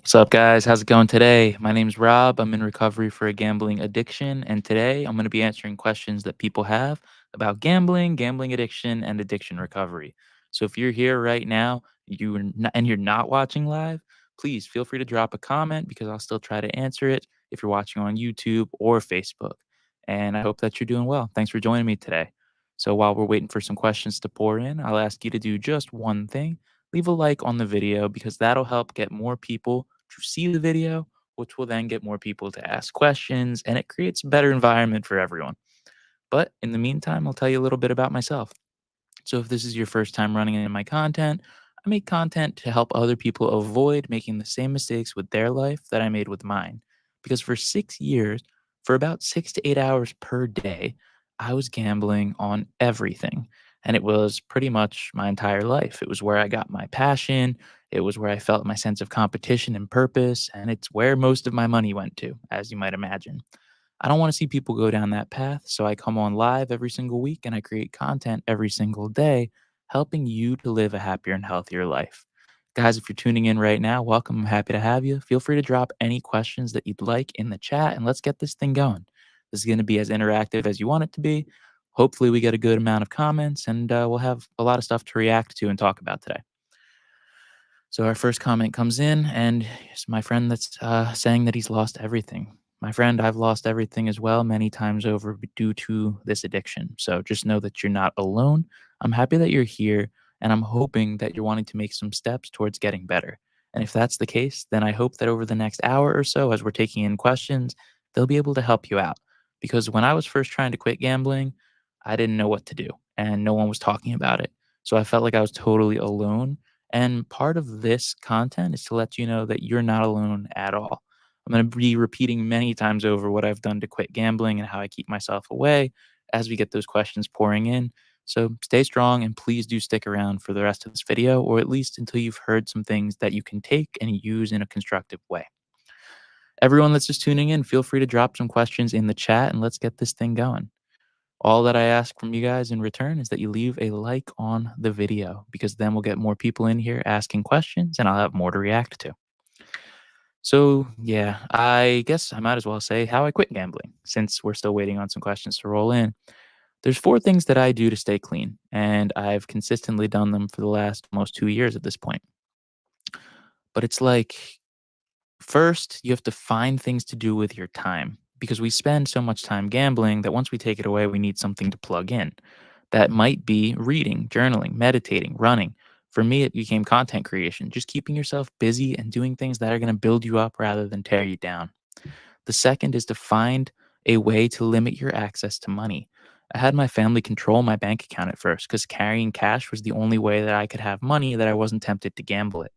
What's up, guys? How's it going today? My name's Rob. I'm in recovery for a gambling addiction. And today I'm going to be answering questions that people have about gambling, gambling addiction, and addiction recovery. So if you're here right now and you're not watching live, please feel free to drop a comment because I'll still try to answer it if you're watching on YouTube or Facebook. And I hope that you're doing well. Thanks for joining me today. So while we're waiting for some questions to pour in, I'll ask you to do just one thing. Leave a like on the video because that'll help get more people to see the video, which will then get more people to ask questions and it creates a better environment for everyone. But in the meantime, I'll tell you a little bit about myself. So if this is your first time running into my content, I make content to help other people avoid making the same mistakes with their life that I made with mine. Because for 6 years, for about 6 to 8 hours per day, I was gambling on everything. And it was pretty much my entire life. It was where I got my passion. It was where I felt my sense of competition and purpose. And it's where most of my money went to, as you might imagine. I don't want to see people go down that path, so I come on live every single week and I create content every single day, helping you to live a happier and healthier life. Guys, if you're tuning in right now, welcome. I'm happy to have you. Feel free to drop any questions that you'd like in the chat and let's get this thing going. This is going to be as interactive as you want it to be. Hopefully, we get a good amount of comments and we'll have a lot of stuff to react to and talk about today. So our first comment comes in, and it's my friend that's saying that he's lost everything. My friend, I've lost everything as well, many times over due to this addiction. So just know that you're not alone. I'm happy that you're here, and I'm hoping that you're wanting to make some steps towards getting better. And if that's the case, then I hope that over the next hour or so, as we're taking in questions, they'll be able to help you out. Because when I was first trying to quit gambling, I didn't know what to do, and no one was talking about it. So I felt like I was totally alone, and part of this content is to let you know that you're not alone at all. I'm going to be repeating many times over what I've done to quit gambling and how I keep myself away as we get those questions pouring in. So stay strong and please do stick around for the rest of this video, or at least until you've heard some things that you can take and use in a constructive way. Everyone that's just tuning in, feel free to drop some questions in the chat and let's get this thing going. All that I ask from you guys in return is that you leave a like on the video because then we'll get more people in here asking questions and I'll have more to react to. So, yeah, I guess I might as well say how I quit gambling since we're still waiting on some questions to roll in. There's four things that I do to stay clean, and I've consistently done them for the last almost 2 years at this point. But it's like, first, you have to find things to do with your time because we spend so much time gambling that once we take it away, we need something to plug in. That might be reading, journaling, meditating, running. For me, it became content creation, just keeping yourself busy and doing things that are going to build you up rather than tear you down. The second is to find a way to limit your access to money. I had my family control my bank account at first because carrying cash was the only way that I could have money that I wasn't tempted to gamble it.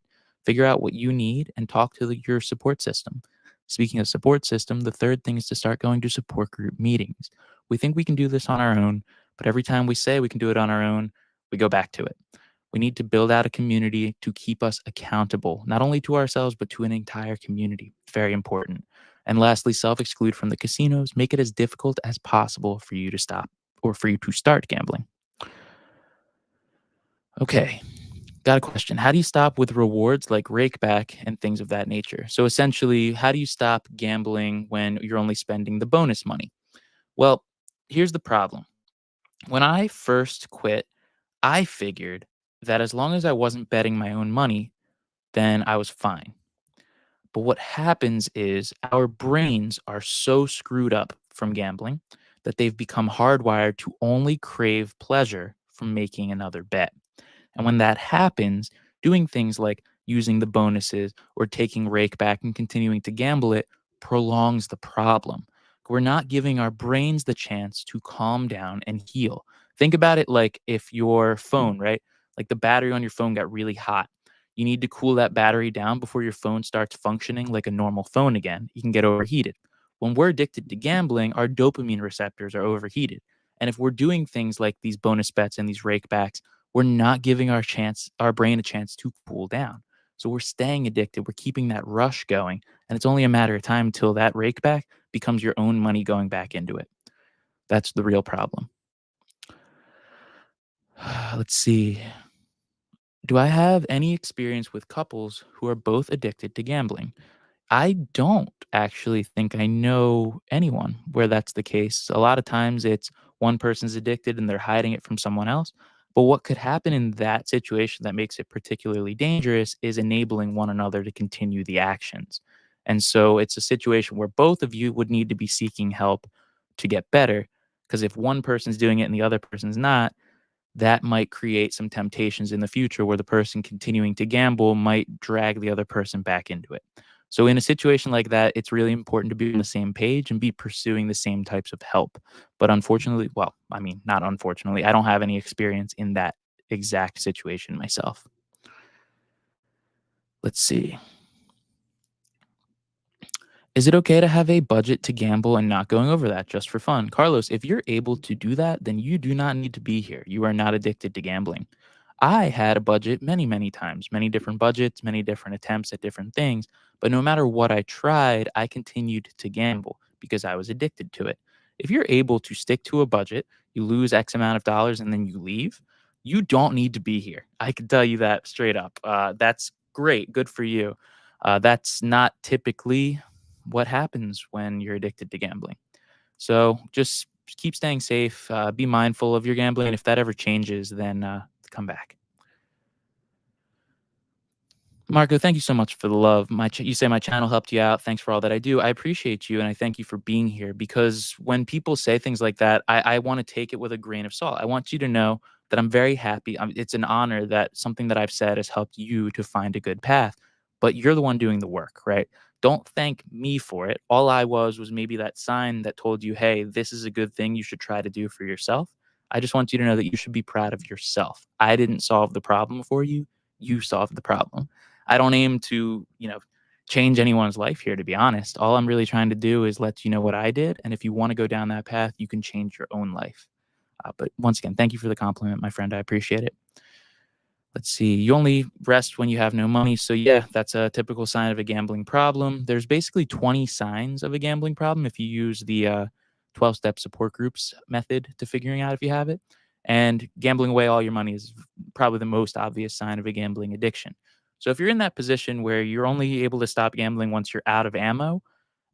Figure out what you need and talk to your support system. Speaking of support system, the third thing is to start going to support group meetings. We think we can do this on our own, but every time we say we can do it on our own, we go back to it. We need to build out a community to keep us accountable, not only to ourselves, but to an entire community. Very important. And lastly, self exclude from the casinos. Make it as difficult as possible for you to stop or for you to start gambling. Okay, got a question. How do you stop with rewards like Rakeback and things of that nature? So essentially, how do you stop gambling when you're only spending the bonus money? Well, here's the problem. When I first quit, I figured that as long as I wasn't betting my own money, then I was fine. But what happens is our brains are so screwed up from gambling that they've become hardwired to only crave pleasure from making another bet. And when that happens, doing things like using the bonuses or taking rake back and continuing to gamble it prolongs the problem. We're not giving our brains the chance to calm down and heal. Think about it like if your phone, right? Like the battery on your phone got really hot. You need to cool that battery down before your phone starts functioning like a normal phone again. You can get overheated. When we're addicted to gambling, our dopamine receptors are overheated. And if we're doing things like these bonus bets and these rake backs, we're not giving our brain a chance to cool down. So we're staying addicted. We're keeping that rush going. And it's only a matter of time until that rake back becomes your own money going back into it. That's the real problem. Let's see. Do I have any experience with couples who are both addicted to gambling? I don't actually think I know anyone where that's the case. A lot of times it's one person's addicted and they're hiding it from someone else. But what could happen in that situation that makes it particularly dangerous is enabling one another to continue the actions. And so it's a situation where both of you would need to be seeking help to get better. Because if one person's doing it and the other person's not, that might create some temptations in the future where the person continuing to gamble might drag the other person back into it. So, in a situation like that, it's really important to be on the same page and be pursuing the same types of help. But unfortunately, well, I mean, not unfortunately, I don't have any experience in that exact situation myself. Let's see. Is it okay to have a budget to gamble and not going over that just for fun? Carlos, if you're able to do that, then you do not need to be here. You are not addicted to gambling. I had a budget many, many times, many different budgets, many different attempts at different things. But no matter what I tried, I continued to gamble because I was addicted to it. If you're able to stick to a budget, you lose X amount of dollars and then you leave, you don't need to be here. I can tell you that straight up. That's great. Good for you. That's not typically what happens when you're addicted to gambling. So just keep staying safe. Be mindful of your gambling. And if that ever changes, then come back. Marco, thank you so much for the love. You say my channel helped you out. Thanks for all that I do. I appreciate you, and I thank you for being here because when people say things like that, I want to take it with a grain of salt. I want you to know that I'm very happy. It's an honor that something that I've said has helped you to find a good path, but you're the one doing the work, right? Don't thank me for it. All I was maybe that sign that told you, hey, this is a good thing you should try to do for yourself. I just want you to know that you should be proud of yourself. I didn't solve the problem for you. You solved the problem. I don't aim to, change anyone's life here, to be honest. All I'm really trying to do is let you know what I did. And if you want to go down that path, you can change your own life. But once again, thank you for the compliment, my friend. I appreciate it. Let's see. You only rest when you have no money. So, yeah, that's a typical sign of a gambling problem. There's basically 20 signs of a gambling problem if you use the 12-step support groups method to figuring out if you have it. And gambling away all your money is probably the most obvious sign of a gambling addiction. So, if you're in that position where you're only able to stop gambling once you're out of ammo,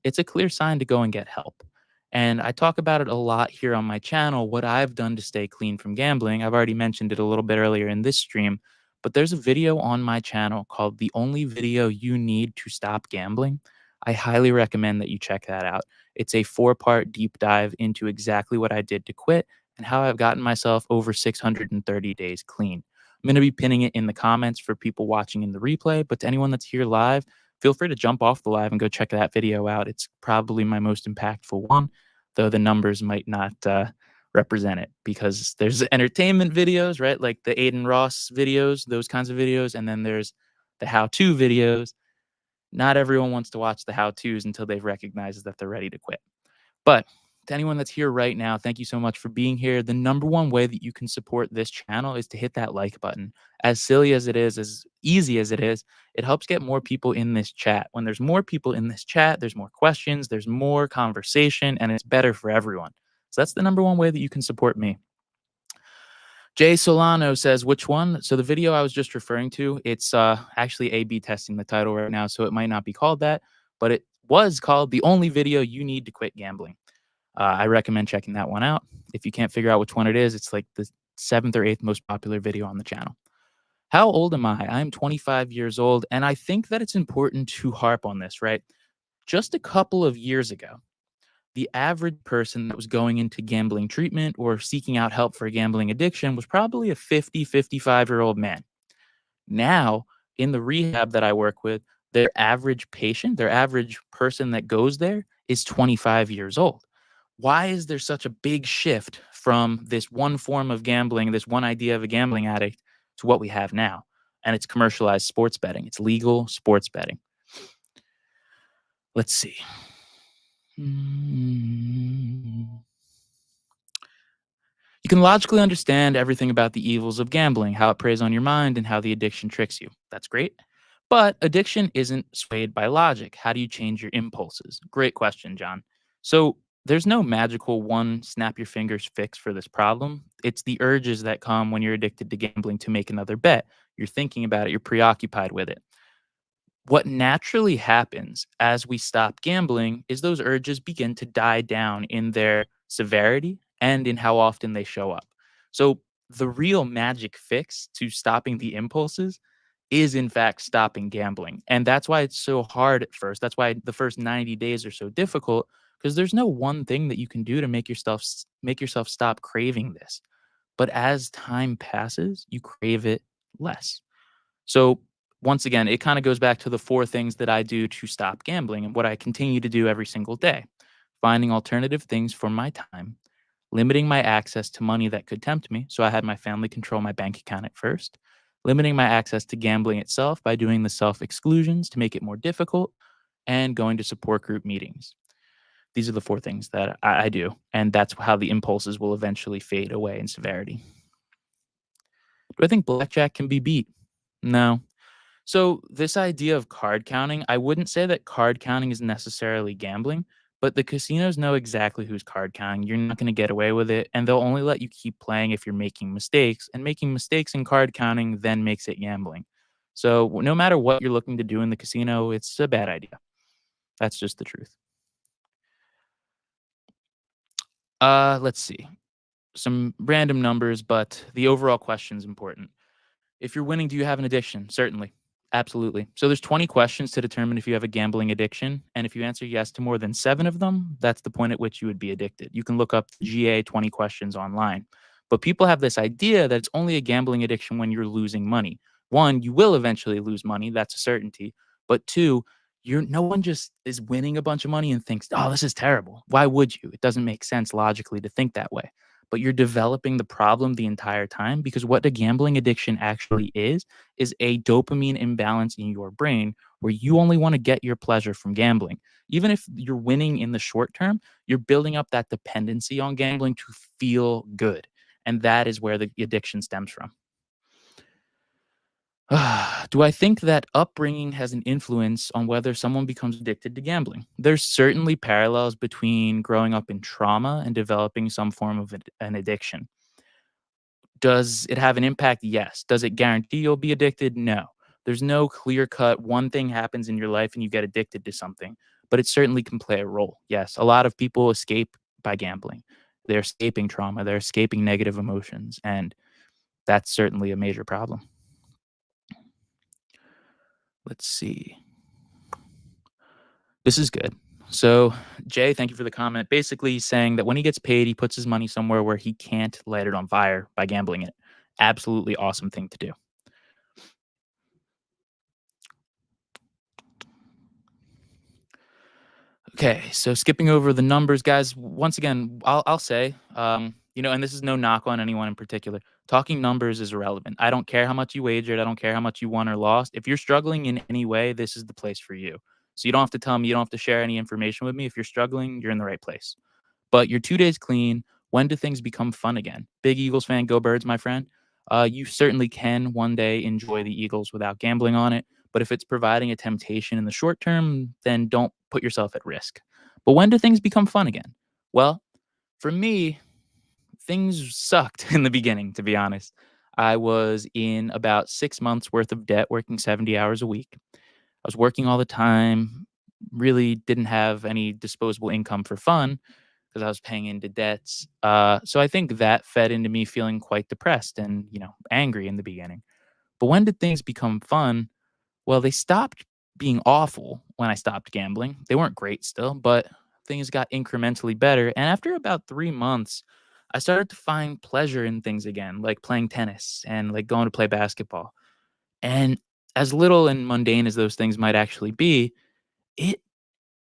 it's a clear sign to go and get help. And I talk about it a lot here on my channel, what I've done to stay clean from gambling. I've already mentioned it a little bit earlier in this stream, but there's a video on my channel called The Only Video You Need to Stop Gambling. I highly recommend that you check that out. It's a 4-part deep dive into exactly what I did to quit and how I've gotten myself over 630 days clean. I'm going to be pinning it in the comments for people watching in the replay, but to anyone that's here live, feel free to jump off the live and go check that video out. It's probably my most impactful one, though the numbers might not represent it because there's entertainment videos, right? Like the Aiden Ross videos, those kinds of videos. And then there's the how to videos. Not everyone wants to watch the how to's until they've recognized that they're ready to quit. But to anyone that's here right now, thank you so much for being here. The number one way that you can support this channel is to hit that like button. As silly as it is, as easy as it is, it helps get more people in this chat. When there's more people in this chat, there's more questions, there's more conversation, and it's better for everyone. So that's the number one way that you can support me. Jay Solano says, which one? So the video I was just referring to, it's actually A/B testing the title right now, so it might not be called that, but it was called The Only Video You Need to Quit Gambling. I recommend checking that one out. If you can't figure out which one it is, it's like the 7th or 8th most popular video on the channel. How old am I? I'm 25 years old, and I think that it's important to harp on this, right? Just a couple of years ago, the average person that was going into gambling treatment or seeking out help for a gambling addiction was probably a 50, 55-year-old man. Now, in the rehab that I work with, their average patient, their average person that goes there is 25 years old. Why is there such a big shift from this one form of gambling, this one idea of a gambling addict, to what we have now? And it's commercialized sports betting, it's legal sports betting. Let's see. Mm. You can logically understand everything about the evils of gambling, how it preys on your mind, and how the addiction tricks you. That's great. But addiction isn't swayed by logic. How do you change your impulses? Great question, John. So there's no magical one snap your fingers fix for this problem. It's the urges that come when you're addicted to gambling to make another bet. You're thinking about it, you're preoccupied with it. What naturally happens as we stop gambling is those urges begin to die down in their severity and in how often they show up. So, the real magic fix to stopping the impulses is, in fact, stopping gambling. And that's why it's so hard at first. That's why the first 90 days are so difficult because there's no one thing that you can do to make yourself stop craving this. But as time passes, you crave it less. So once again, it kind of goes back to the four things that I do to stop gambling and what I continue to do every single day. Finding alternative things for my time, limiting my access to money that could tempt me. So I had my family control my bank account at first, limiting my access to gambling itself by doing the self exclusions to make it more difficult, and going to support group meetings. These are the four things that I do. And that's how the impulses will eventually fade away in severity. Do I think blackjack can be beat? No. So, this idea of card counting, I wouldn't say that card counting is necessarily gambling, but the casinos know exactly who's card counting. You're not going to get away with it, and they'll only let you keep playing if you're making mistakes, and making mistakes in card counting then makes it gambling. So, no matter what you're looking to do in the casino, it's a bad idea. That's just the truth. Let's see. Some random numbers, but the overall question is important. If you're winning, do you have an addiction? Certainly. Absolutely. So there's 20 questions to determine if you have a gambling addiction. And if you answer yes to more than seven of them, that's the point at which you would be addicted. You can look up GA 20 questions online. But people have this idea that it's only a gambling addiction when you're losing money. One, you will eventually lose money. That's a certainty. But two, you're no one just is winning a bunch of money and thinks, oh, this is terrible. Why would you? It doesn't make sense logically to think that way, but you're developing the problem the entire time because what a gambling addiction actually is a dopamine imbalance in your brain where you only want to get your pleasure from gambling. Even if you're winning in the short term, you're building up that dependency on gambling to feel good. And that is where the addiction stems from. Do I think that upbringing has an influence on whether someone becomes addicted to gambling? There's certainly parallels between growing up in trauma and developing some form of an addiction. Does it have an impact? Yes. Does it guarantee you'll be addicted? No. There's no clear cut one thing happens in your life and you get addicted to something, but it certainly can play a role. Yes. A lot of people escape by gambling. They're escaping trauma, they're escaping negative emotions, and that's certainly a major problem. Let's see. This is good. So, Jay, thank you for the comment. Basically, he's saying that when he gets paid, he puts his money somewhere where he can't light it on fire by gambling it. Absolutely awesome thing to do. Okay, so skipping over the numbers, guys. Once again, I'll say, and this is no knock on anyone in particular. Talking numbers is irrelevant. I don't care how much you wagered. I don't care how much you won or lost. If you're struggling in any way, this is the place for you. So you don't have to tell me. You don't have to share any information with me. If you're struggling, you're in the right place. But you're 2 days clean. When do things become fun again? Big Eagles fan, go Birds, my friend. You certainly can one day enjoy the Eagles without gambling on it. But if it's providing a temptation in the short term, then don't put yourself at risk. But when do things become fun again? Well, for me, things sucked in the beginning, to be honest. I was in about 6 months worth of debt, working 70 hours a week. I was working all the time, really didn't have any disposable income for fun because I was paying into debts. So I think that fed into me feeling quite depressed and, angry in the beginning. But when did things become fun? Well, they stopped being awful when I stopped gambling. They weren't great still, but things got incrementally better. And after about 3 months, I started to find pleasure in things again, like playing tennis and like going to play basketball. And as little and mundane as those things might actually be, it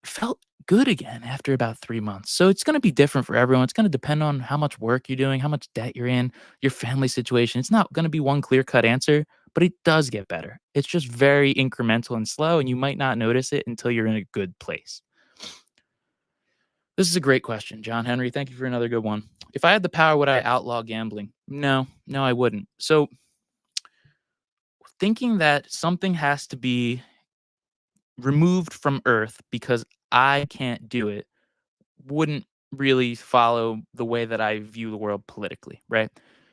felt good again after about 3 months. So it's gonna be different for everyone. It's gonna depend on how much work you're doing, how much debt you're in, your family situation. It's not gonna be one clear-cut answer, but it does get better. It's just very incremental and slow, and you might not notice it until you're in a good place. This is a great question, John Henry. Thank you for another good one. If I had the power, would I outlaw gambling? No, no, I wouldn't. So thinking that something has to be removed from Earth because I can't do it wouldn't really follow the way that I view the world politically, right?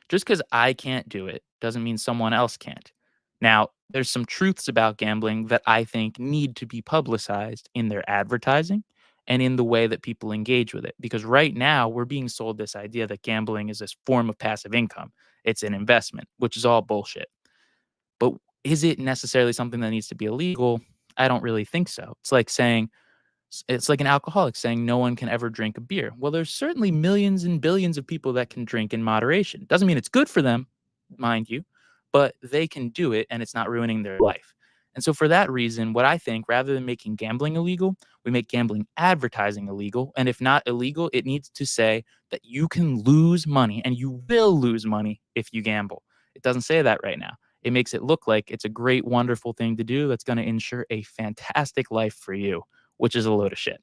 Just because I can't do it doesn't mean someone else can't. Now, there's some truths about gambling that I think need to be publicized in their advertising and in the way that people engage with it. Because right now, we're being sold this idea that gambling is this form of passive income, it's an investment, which is all bullshit. But is it necessarily something that needs to be illegal? I don't really think so. It's like an alcoholic saying no one can ever drink a beer. Well, there's certainly millions and billions of people that can drink in moderation. Doesn't mean it's good for them, mind you, but they can do it and it's not ruining their life. And so, for that reason, what I think, rather than making gambling illegal, we make gambling advertising illegal. And if not illegal, it needs to say that you can lose money and you will lose money if you gamble. It doesn't say that right now. It makes it look like it's a great, wonderful thing to do that's going to ensure a fantastic life for you, which is a load of shit.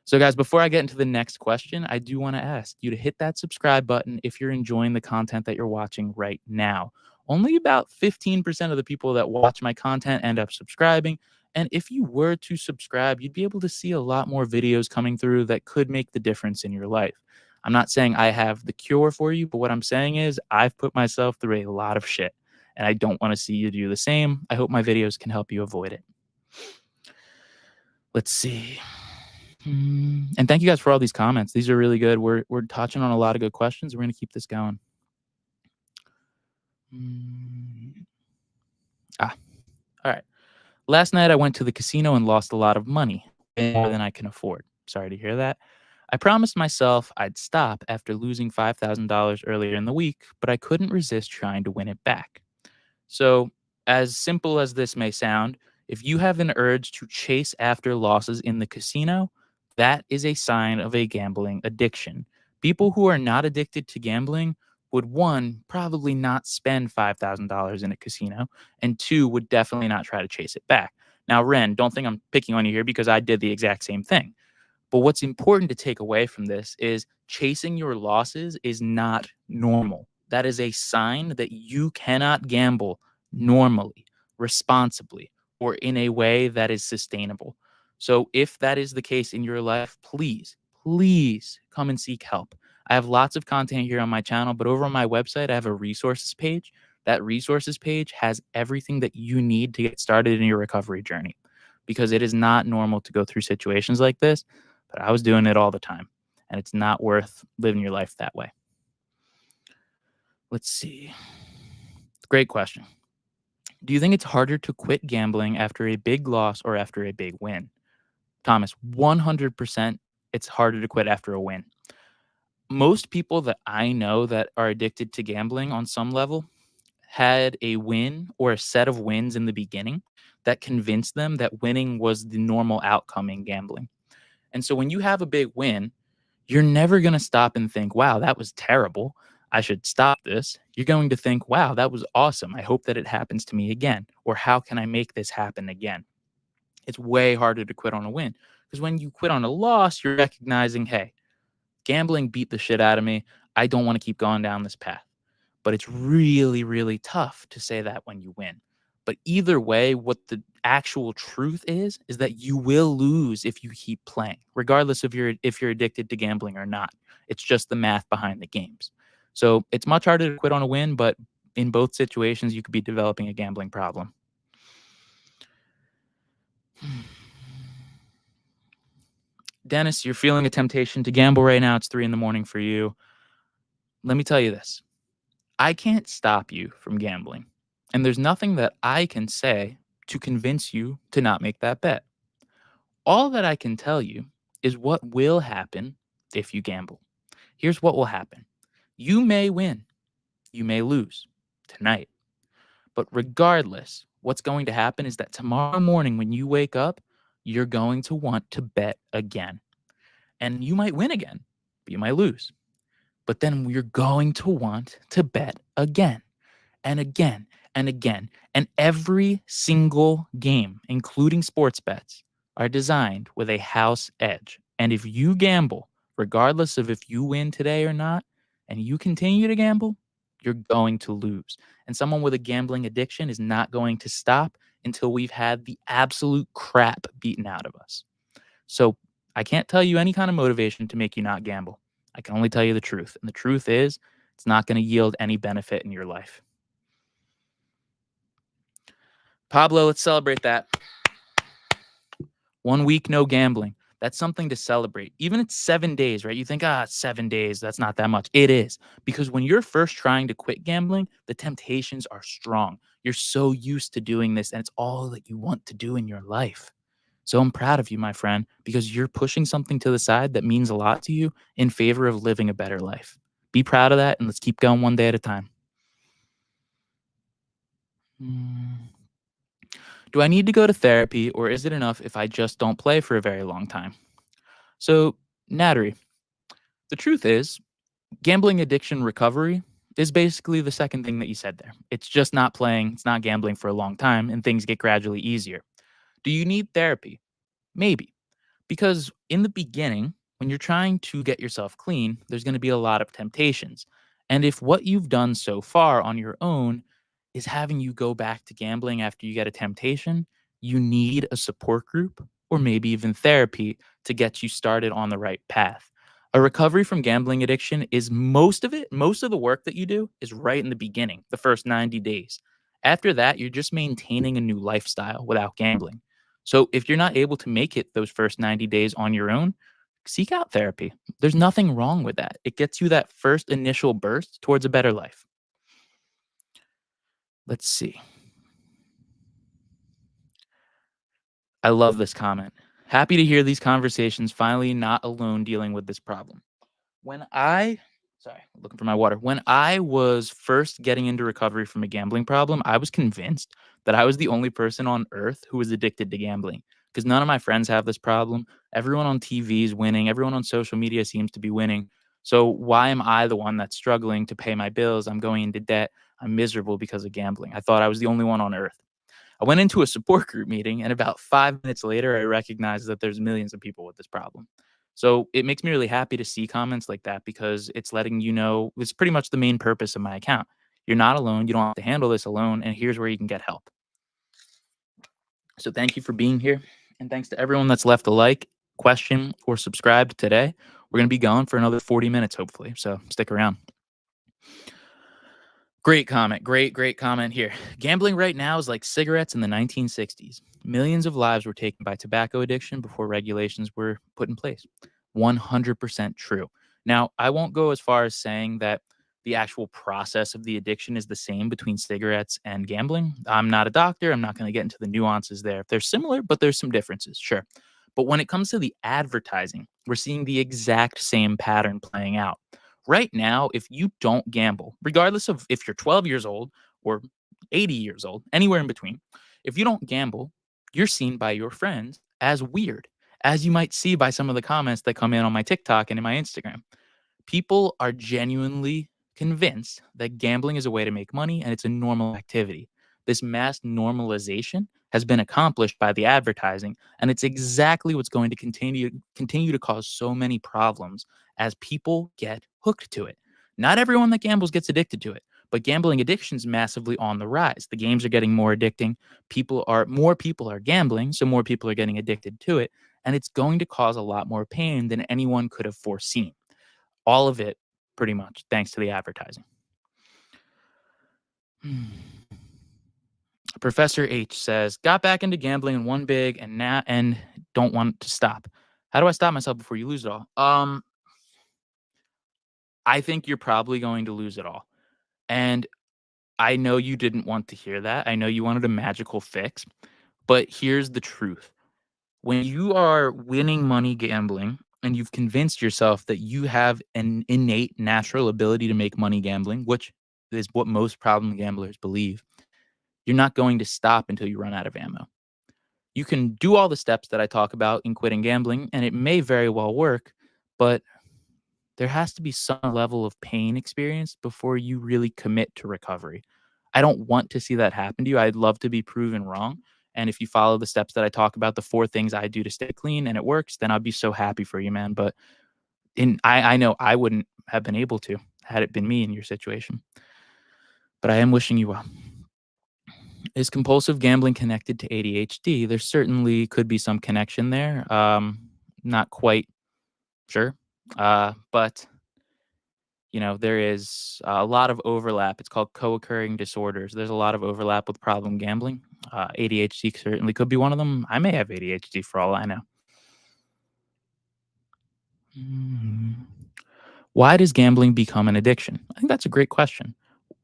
So, guys, before I get into the next question, I do want to ask you to hit that subscribe button if you're enjoying the content that you're watching right now. Only about 15% of the people that watch my content end up subscribing. And if you were to subscribe, you'd be able to see a lot more videos coming through that could make the difference in your life. I'm not saying I have the cure for you, but what I'm saying is I've put myself through a lot of shit, and I don't want to see you do the same. I hope my videos can help you avoid it. Let's see. And thank you guys for all these comments. These are really good. We're touching on a lot of good questions. We're going to keep this going. All right. Last night I went to the casino and lost a lot of money, way more than I can afford. Sorry to hear that. I promised myself I'd stop after losing $5,000 earlier in the week, but I couldn't resist trying to win it back. So, as simple as this may sound, if you have an urge to chase after losses in the casino, that is a sign of a gambling addiction. People who are not addicted to gambling would, one, probably not spend $5,000 in a casino, and two, would definitely not try to chase it back. Now, Ren, don't think I'm picking on you here because I did the exact same thing. But what's important to take away from this is chasing your losses is not normal. That is a sign that you cannot gamble normally, responsibly, or in a way that is sustainable. So if that is the case in your life, please, please come and seek help. I have lots of content here on my channel, but over on my website, I have a resources page. That resources page has everything that you need to get started in your recovery journey, because it is not normal to go through situations like this, but I was doing it all the time, and it's not worth living your life that way. Let's see. Great question. Do you think it's harder to quit gambling after a big loss or after a big win? Thomas, 100% it's harder to quit after a win. Most people that I know that are addicted to gambling on some level had a win or a set of wins in the beginning that convinced them that winning was the normal outcome in gambling. And so when you have a big win, you're never going to stop and think, wow, that was terrible. I should stop this. You're going to think, wow, that was awesome. I hope that it happens to me again. Or how can I make this happen again? It's way harder to quit on a win, because when you quit on a loss, you're recognizing, hey, gambling beat the shit out of me. I don't want to keep going down this path. But it's really, really tough to say that when you win. But either way, what the actual truth is that you will lose if you keep playing, regardless of if you're addicted to gambling or not. It's just the math behind the games. So it's much harder to quit on a win, but in both situations, you could be developing a gambling problem. Dennis, you're feeling a temptation to gamble right now. It's 3 a.m. for you. Let me tell you this. I can't stop you from gambling. And there's nothing that I can say to convince you to not make that bet. All that I can tell you is what will happen if you gamble. Here's what will happen. You may win, you may lose tonight. But regardless, what's going to happen is that tomorrow morning when you wake up, you're going to want to bet again. And you might win again, but you might lose. But then you're going to want to bet again and again and again. And every single game, including sports bets, are designed with a house edge. And if you gamble, regardless of if you win today or not, and you continue to gamble, you're going to lose. And someone with a gambling addiction is not going to stop until we've had the absolute crap beaten out of us. So I can't tell you any kind of motivation to make you not gamble. I can only tell you the truth. And the truth is, it's not going to yield any benefit in your life. Pablo, let's celebrate that. 1 week, no gambling. That's something to celebrate. Even it's 7 days, right? You think, 7 days, that's not that much. It is. Because when you're first trying to quit gambling, the temptations are strong. You're so used to doing this, and it's all that you want to do in your life. So I'm proud of you, my friend, because you're pushing something to the side that means a lot to you in favor of living a better life. Be proud of that, and let's keep going one day at a time. Mm. Do I need to go to therapy, or is it enough if I just don't play for a very long time? So, Nattery, the truth is, gambling addiction recovery is basically the second thing that you said there. It's just not playing, it's not gambling for a long time, and things get gradually easier. Do you need therapy? Maybe. Because in the beginning, when you're trying to get yourself clean, there's going to be a lot of temptations. And if what you've done so far on your own is having you go back to gambling after you get a temptation, you need a support group or maybe even therapy to get you started on the right path. A recovery from gambling addiction is most of the work that you do is right in the beginning, the first 90 days. After that, you're just maintaining a new lifestyle without gambling. So if you're not able to make it those first 90 days on your own, seek out therapy. There's nothing wrong with that. It gets you that first initial burst towards a better life. Let's see. I love this comment. Happy to hear these conversations finally not alone dealing with this problem. When I sorry, looking for my water. When I was first getting into recovery from a gambling problem, I was convinced that I was the only person on earth who was addicted to gambling because none of my friends have this problem. Everyone on TV is winning, everyone on social media seems to be winning. So why am I the one that's struggling to pay my bills? I'm going into debt. I'm miserable because of gambling. I thought I was the only one on earth. I went into a support group meeting, and about 5 minutes later, I recognized that there's millions of people with this problem. So it makes me really happy to see comments like that because it's letting you know it's pretty much the main purpose of my account. You're not alone. You don't have to handle this alone. And here's where you can get help. So thank you for being here. And thanks to everyone that's left a like, question, or subscribed today. We're going to be going for another 40 minutes, hopefully. So stick around. Great comment. Great comment here. Gambling right now is like cigarettes in the 1960s. Millions of lives were taken by tobacco addiction before regulations were put in place. 100% true. Now, I won't go as far as saying that the actual process of the addiction is the same between cigarettes and gambling. I'm not a doctor. I'm not going to get into the nuances there. They're similar, but there's some differences, sure. But when it comes to the advertising, we're seeing the exact same pattern playing out. Right now, if you don't gamble, regardless of if you're 12 years old or 80 years old, anywhere in between, if you don't gamble, you're seen by your friends as weird, as you might see by some of the comments that come in on my TikTok and in my Instagram. People are genuinely convinced that gambling is a way to make money and it's a normal activity. This mass normalization has been accomplished by the advertising, and it's exactly what's going to continue to cause so many problems as people get hooked to it. Not everyone that gambles gets addicted to it, but gambling addiction is massively on the rise. The games are getting more addicting. More people are gambling, so more people are getting addicted to it, and it's going to cause a lot more pain than anyone could have foreseen. All of it, pretty much, thanks to the advertising. Hmm. Professor H says, got back into gambling and won big and don't want to stop. How do I stop myself before you lose it all? I think you're probably going to lose it all. And I know you didn't want to hear that. I know you wanted a magical fix, but here's the truth. When you are winning money gambling and you've convinced yourself that you have an innate natural ability to make money gambling, which is what most problem gamblers believe, you're not going to stop until you run out of ammo. You can do all the steps that I talk about in quitting gambling, and it may very well work, but there has to be some level of pain experience before you really commit to recovery. I don't want to see that happen to you. I'd love to be proven wrong. And if you follow the steps that I talk about, the 4 things I do to stay clean and it works, then I'd be so happy for you, man. But I know I wouldn't have been able to had it been me in your situation. But I am wishing you well. Is compulsive gambling connected to ADHD? There certainly could be some connection there. Not quite sure. But there is a lot of overlap. It's called co-occurring disorders. There's a lot of overlap with problem gambling. ADHD certainly could be one of them. I may have ADHD for all I know. Mhm. Why does gambling become an addiction? I think that's a great question.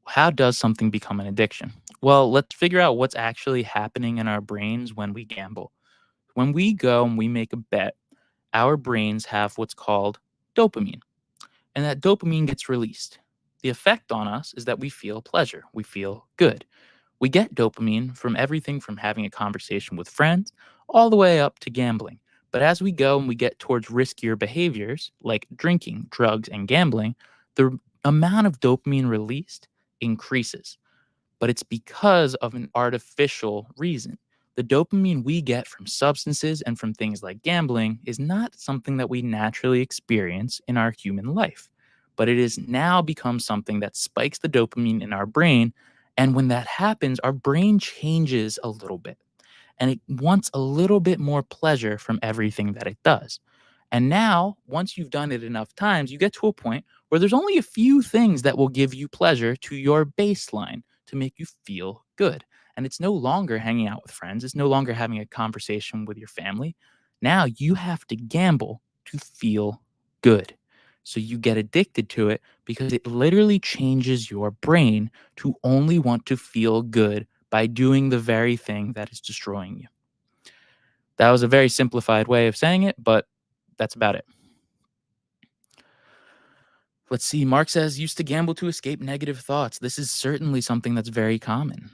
How does something become an addiction? Well, let's figure out what's actually happening in our brains when we gamble. When we go and we make a bet, our brains have what's called dopamine, and that dopamine gets released. The effect on us is that we feel pleasure, we feel good. We get dopamine from everything from having a conversation with friends all the way up to gambling. But as we go and we get towards riskier behaviors like drinking, drugs, and gambling, the amount of dopamine released increases, but it's because of an artificial reason. The dopamine we get from substances and from things like gambling is not something that we naturally experience in our human life, but it has now become something that spikes the dopamine in our brain. And when that happens, our brain changes a little bit and it wants a little bit more pleasure from everything that it does. And now, once you've done it enough times, you get to a point where there's only a few things that will give you pleasure to your baseline to make you feel good. And it's no longer hanging out with friends, it's no longer having a conversation with your family. Now you have to gamble to feel good. So you get addicted to it because it literally changes your brain to only want to feel good by doing the very thing that is destroying you. That was a very simplified way of saying it, but that's about it. Let's see. Mark says, used to gamble to escape negative thoughts. This is certainly something that's very common.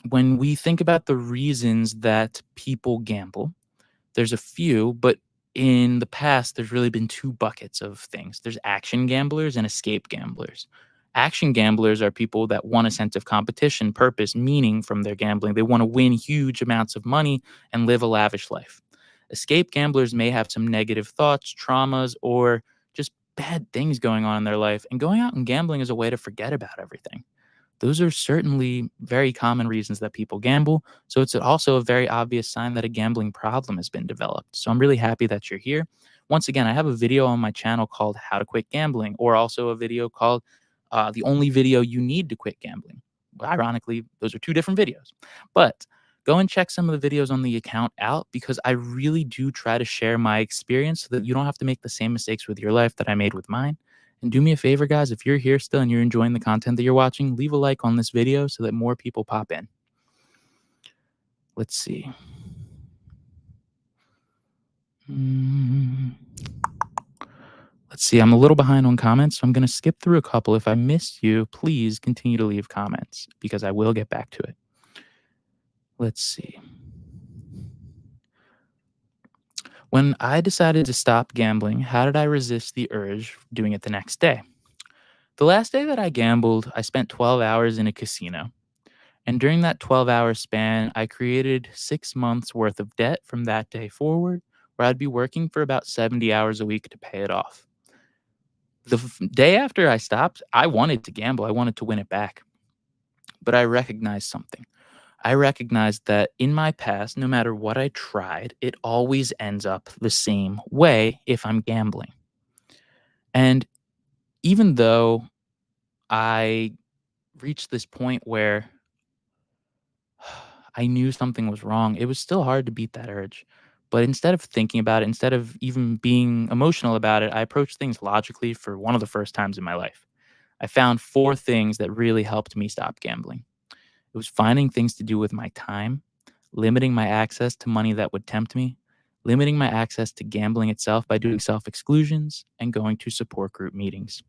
When we think about the reasons that people gamble, there's a few, but in the past, there's really been two buckets of things. There's action gamblers and escape gamblers. Action gamblers are people that want a sense of competition, purpose, meaning from their gambling. They want to win huge amounts of money and live a lavish life. Escape gamblers may have some negative thoughts, traumas, or just bad things going on in their life. And going out and gambling is a way to forget about everything. Those are certainly very common reasons that people gamble. So it's also a very obvious sign that a gambling problem has been developed. So I'm really happy that you're here. Once again, I have a video on my channel called How to Quit Gambling, or also a video called The Only Video You Need to Quit Gambling. Well, ironically, those are two different videos. But go and check some of the videos on the account out because I really do try to share my experience so that you don't have to make the same mistakes with your life that I made with mine. And do me a favor, guys, if you're here still and you're enjoying the content that you're watching, leave a like on this video so that more people pop in. Let's see. Mm, Let's see. I'm a little behind on comments, so I'm going to skip through a couple. If I missed you, please continue to leave comments because I will get back to it. Let's see. When I decided to stop gambling, how did I resist the urge of doing it the next day? The last day that I gambled, I spent 12 hours in a casino. And during that 12-hour span, I created 6 months worth of debt from that day forward, where I'd be working for about 70 hours a week to pay it off. The day after I stopped, I wanted to gamble. I wanted to win it back. But I recognized something. I recognized that in my past, no matter what I tried, it always ends up the same way if I'm gambling. And even though I reached this point where I knew something was wrong, it was still hard to beat that urge. But instead of thinking about it, instead of even being emotional about it, I approached things logically for one of the first times in my life. I found four things that really helped me stop gambling. It was finding things to do with my time, limiting my access to money that would tempt me, limiting my access to gambling itself by doing self exclusions, and going to support group meetings.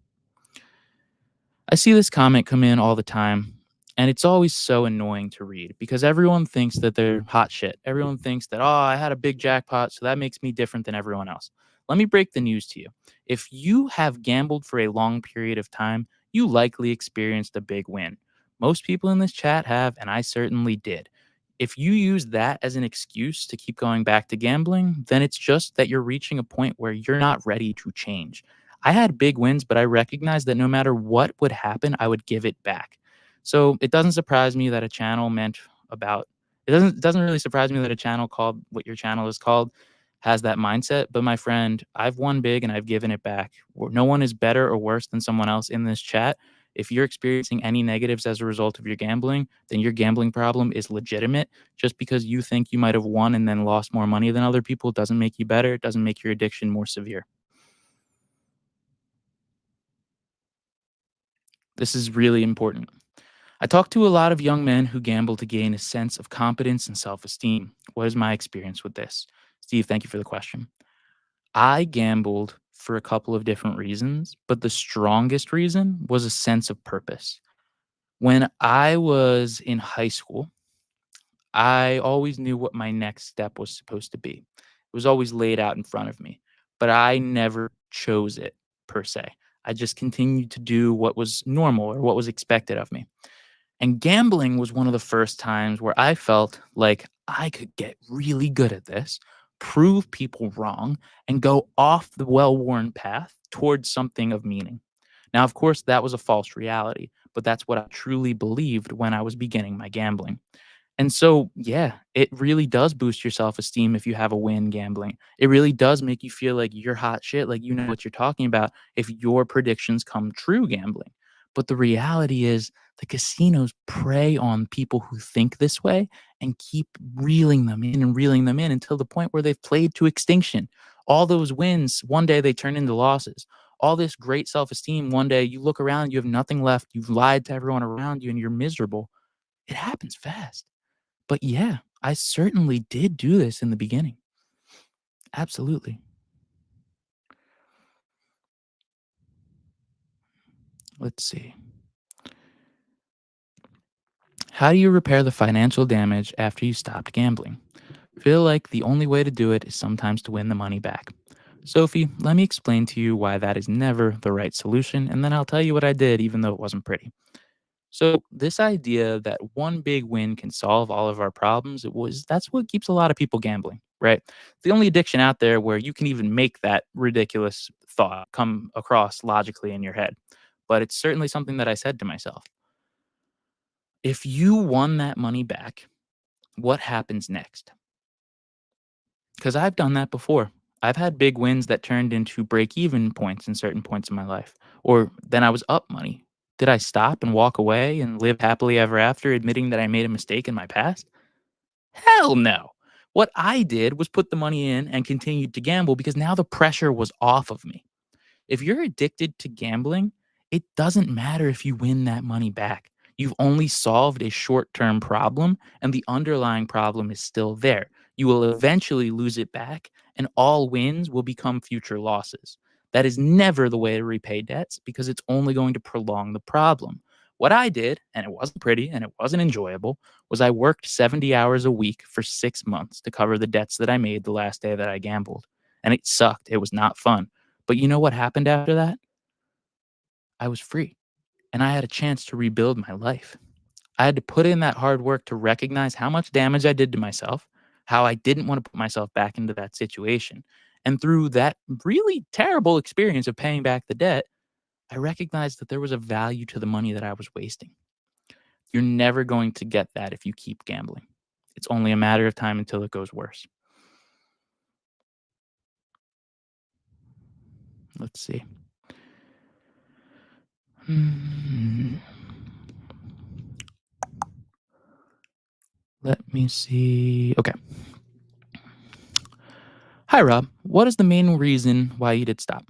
I see this comment come in all the time, and it's always so annoying to read because everyone thinks that they're hot shit. Everyone thinks that, oh, I had a big jackpot, so that makes me different than everyone else. Let me break the news to you. If you have gambled for a long period of time, you likely experienced a big win. Most people in this chat have, and I certainly did. If you use that as an excuse to keep going back to gambling, then it's just that you're reaching a point where you're not ready to change. I had big wins, but I recognized that no matter what would happen, I would give it back. So it doesn't surprise me that a channel meant about it doesn't really surprise me that a channel called what your channel is called has that mindset. But my friend, I've won big and I've given it back. No one is better or worse than someone else in this chat. If you're experiencing any negatives as a result of your gambling, then your gambling problem is legitimate. Just because you think you might have won and then lost more money than other people doesn't make you better. It doesn't make your addiction more severe. This is really important. I talk to a lot of young men who gamble to gain a sense of competence and self esteem. What is my experience with this? Steve, thank you for the question. I gambled for a couple of different reasons, but the strongest reason was a sense of purpose. When I was in high school, I always knew what my next step was supposed to be. It was always laid out in front of me, but I never chose it per se. I just continued to do what was normal or what was expected of me. And gambling was one of the first times where I felt like I could get really good at this, prove people wrong, and go off the well worn path towards something of meaning. Now, of course, that was a false reality, but that's what I truly believed when I was beginning my gambling. And so, yeah, it really does boost your self-esteem if you have a win gambling. It really does make you feel like you're hot shit, like you know what you're talking about if your predictions come true gambling. But the reality is the casinos prey on people who think this way and keep reeling them in and reeling them in until the point where they've played to extinction. All those wins, one day they turn into losses. All this great self-esteem, one day you look around, you have nothing left. You've lied to everyone around you and you're miserable. It happens fast. But yeah, I certainly did do this in the beginning. Absolutely. Let's see. How do you repair the financial damage after you stopped gambling? Feel like the only way to do it is sometimes to win the money back. Sophie, let me explain to you why that is never the right solution, and then I'll tell you what I did, even though it wasn't pretty. So, this idea that one big win can solve all of our problems, that's what keeps a lot of people gambling, right? The only addiction out there where you can even make that ridiculous thought come across logically in your head. But it's certainly something that I said to myself. If you won that money back, what happens next? Because I've done that before. I've had big wins that turned into break even points in certain points in my life, or then I was up money. Did I stop and walk away and live happily ever after, admitting that I made a mistake in my past? Hell no. What I did was put the money in and continued to gamble because now the pressure was off of me. If you're addicted to gambling, it doesn't matter if you win that money back. You've only solved a short term problem, and the underlying problem is still there. You will eventually lose it back, and all wins will become future losses. That is never the way to repay debts because it's only going to prolong the problem. What I did, and it wasn't pretty and it wasn't enjoyable, was I worked 70 hours a week for 6 months to cover the debts that I made the last day that I gambled. And it sucked. It was not fun. But you know what happened after that? I was free and I had a chance to rebuild my life. I had to put in that hard work to recognize how much damage I did to myself, how I didn't want to put myself back into that situation. And through that really terrible experience of paying back the debt, I recognized that there was a value to the money that I was wasting. You're never going to get that if you keep gambling. It's only a matter of time until it goes worse. Let's see. Hmm. Let me see. Okay. Hi, Rob. What is the main reason why you did stop?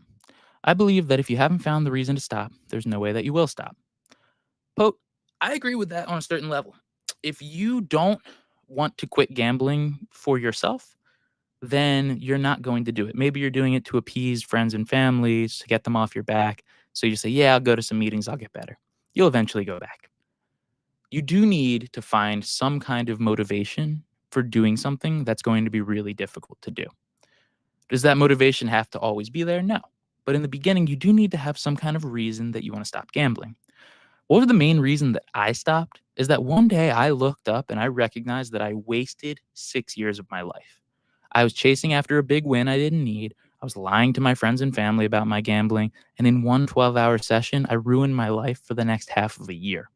I believe that if you haven't found the reason to stop, there's no way that you will stop. Pope, I agree with that on a certain level. If you don't want to quit gambling for yourself, then you're not going to do it. Maybe you're doing it to appease friends and families, to get them off your back. So you say, yeah, I'll go to some meetings, I'll get better. You'll eventually go back. You do need to find some kind of motivation for doing something that's going to be really difficult to do. Does that motivation have to always be there? No. But in the beginning, you do need to have some kind of reason that you want to stop gambling. What was the main reason that I stopped? Is that one day I looked up and I recognized that I wasted 6 years of my life. I was chasing after a big win I didn't need. I was lying to my friends and family about my gambling. And in one 12-hour session, I ruined my life for the next half of a year.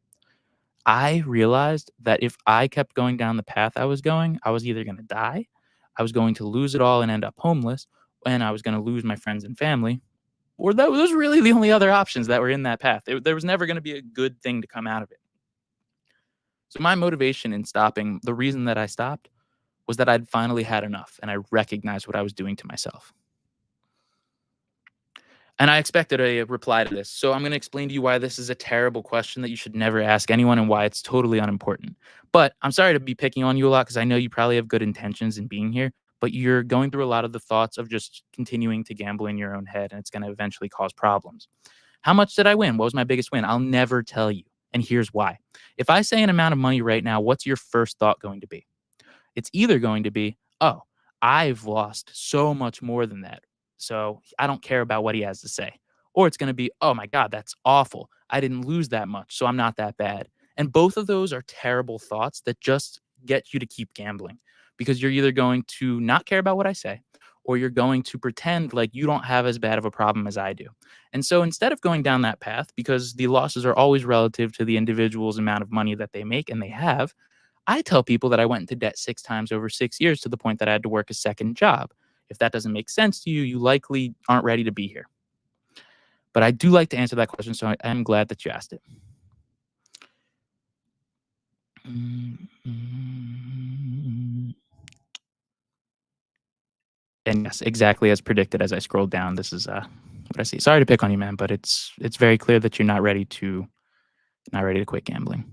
I realized that if I kept going down the path I was going, I was either going to die, I was going to lose it all and end up homeless, and I was going to lose my friends and family, or those were really the only other options that were in that path. There was never going to be a good thing to come out of it. So my motivation in stopping, the reason that I stopped was that I'd finally had enough and I recognized what I was doing to myself. And I expected a reply to this. So I'm going to explain to you why this is a terrible question that you should never ask anyone and why it's totally unimportant. But I'm sorry to be picking on you a lot because I know you probably have good intentions in being here, but you're going through a lot of the thoughts of just continuing to gamble in your own head and it's going to eventually cause problems. How much did I win? What was my biggest win? I'll never tell you. And here's why. If I say an amount of money right now, what's your first thought going to be? It's either going to be, oh, I've lost so much more than that. So I don't care about what he has to say. Or it's going to be, oh my God, that's awful. I didn't lose that much. So I'm not that bad. And both of those are terrible thoughts that just get you to keep gambling because you're either going to not care about what I say or you're going to pretend like you don't have as bad of a problem as I do. And so instead of going down that path, because the losses are always relative to the individual's amount of money that they make and they have, I tell people that I went into debt 6 times over 6 years to the point that I had to work a second job. If that doesn't make sense to you, you likely aren't ready to be here. But I do like to answer that question, so I am glad that you asked it. And yes, exactly as predicted as I scrolled down, this is what I see. Sorry to pick on you, man, but it's very clear that you're not ready to quit gambling.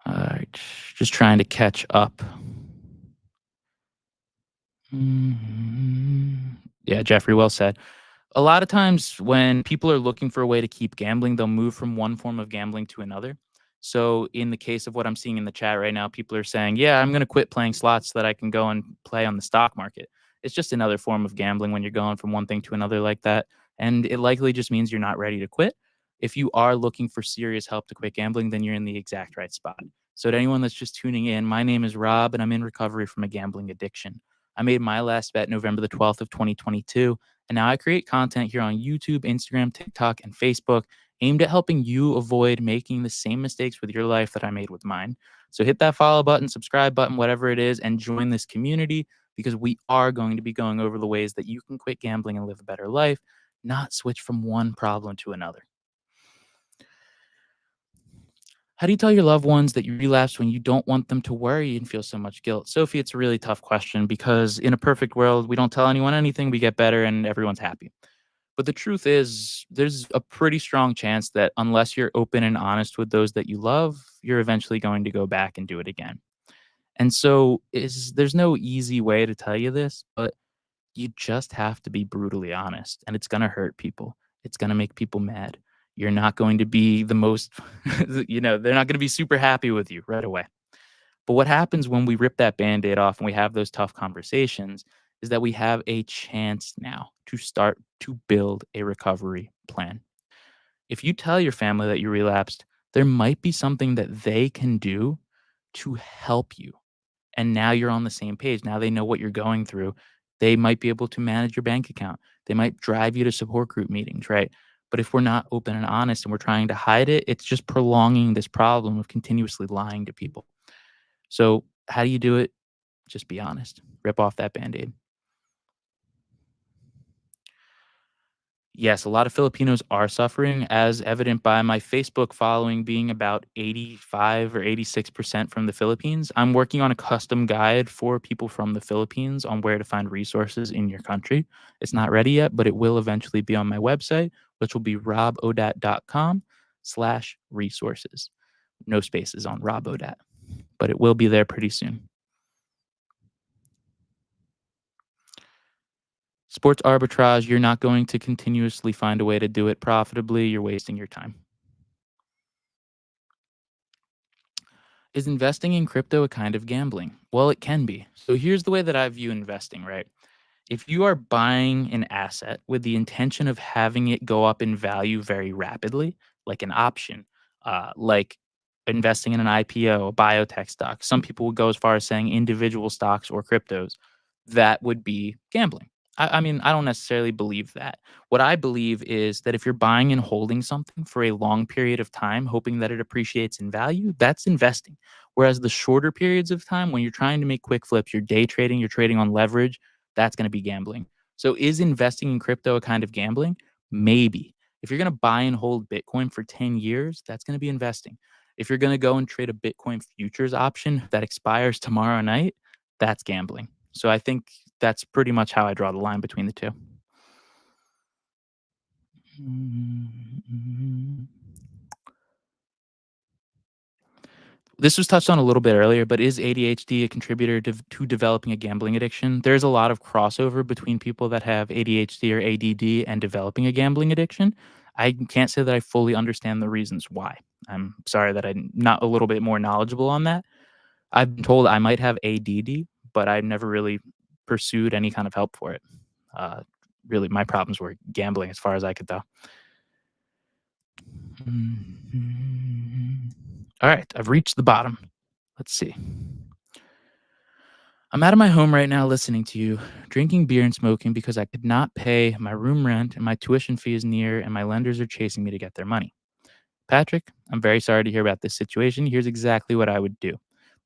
All right, just trying to catch up. Yeah, Jeffrey, well said. A lot of times when people are looking for a way to keep gambling, they'll move from one form of gambling to another. So, in the case of what I'm seeing in the chat right now, people are saying, yeah, I'm going to quit playing slots so that I can go and play on the stock market. It's just another form of gambling when you're going from one thing to another like that. And it likely just means you're not ready to quit. If you are looking for serious help to quit gambling, then you're in the exact right spot. So, to anyone that's just tuning in, my name is Rob and I'm in recovery from a gambling addiction. I made my last bet November the 12th of 2022. And now I create content here on YouTube, Instagram, TikTok, and Facebook aimed at helping you avoid making the same mistakes with your life that I made with mine. So hit that follow button, subscribe button, whatever it is, and join this community because we are going to be going over the ways that you can quit gambling and live a better life, not switch from one problem to another. How do you tell your loved ones that you relapsed when you don't want them to worry and feel so much guilt? Sophie, it's a really tough question because in a perfect world, we don't tell anyone anything, we get better, and everyone's happy. But the truth is, there's a pretty strong chance that unless you're open and honest with those that you love, you're eventually going to go back and do it again. And so there's no easy way to tell you this, but you just have to be brutally honest. And it's going to hurt people. It's going to make people mad. You're not going to be the most, they're not going to be super happy with you right away. But what happens when we rip that band-aid off and we have those tough conversations is that we have a chance now to start to build a recovery plan. If you tell your family that you relapsed, there might be something that they can do to help you. And now you're on the same page. Now they know what you're going through. They might be able to manage your bank account. They might drive you to support group meetings, right? But if we're not open and honest and we're trying to hide it, it's just prolonging this problem of continuously lying to people. So, how do you do it? Just be honest. Rip off that Band-Aid. Yes, a lot of Filipinos are suffering, as evident by my Facebook following being about 85 or 86% from the Philippines. I'm working on a custom guide for people from the Philippines on where to find resources in your country. It's not ready yet, but it will eventually be on my website, which will be robodat.com/resources. No spaces on robodat, but it will be there pretty soon. Sports arbitrage, you're not going to continuously find a way to do it profitably. You're wasting your time. Is investing in crypto a kind of gambling? Well, it can be. So here's the way that I view investing, right? If you are buying an asset with the intention of having it go up in value very rapidly, like an option, like investing in an IPO, a biotech stock, some people would go as far as saying individual stocks or cryptos, that would be gambling. I mean, I don't necessarily believe that. What I believe is that if you're buying and holding something for a long period of time, hoping that it appreciates in value, that's investing. Whereas the shorter periods of time, when you're trying to make quick flips, you're day trading, you're trading on leverage, that's going to be gambling. So, is investing in crypto a kind of gambling? Maybe. If you're going to buy and hold Bitcoin for 10 years, that's going to be investing. If you're going to go and trade a Bitcoin futures option that expires tomorrow night, that's gambling. So, I think that's pretty much how I draw the line between the 2. Mhm. This was touched on a little bit earlier, but is ADHD a contributor to developing a gambling addiction? There's a lot of crossover between people that have ADHD or ADD and developing a gambling addiction. I can't say that I fully understand the reasons why. I'm sorry that I'm not a little bit more knowledgeable on that. I've been told I might have ADD, but I've never really pursued any kind of help for it. Uh, Really, my problems were gambling as far as I could tell. Mhm. All right, I've reached the bottom. Let's see. I'm out of my home right now listening to you, drinking beer and smoking because I could not pay my room rent and my tuition fee is near and my lenders are chasing me to get their money. Patrick, I'm very sorry to hear about this situation. Here's exactly what I would do.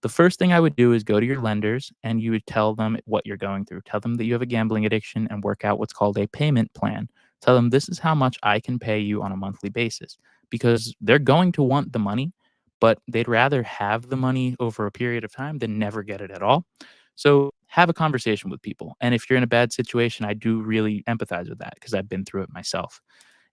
The first thing I would do is go to your lenders and you would tell them what you're going through. Tell them that you have a gambling addiction and work out what's called a payment plan. Tell them this is how much I can pay you on a monthly basis because they're going to want the money, but they'd rather have the money over a period of time than never get it at all. So have a conversation with people. And if you're in a bad situation, I do really empathize with that because I've been through it myself.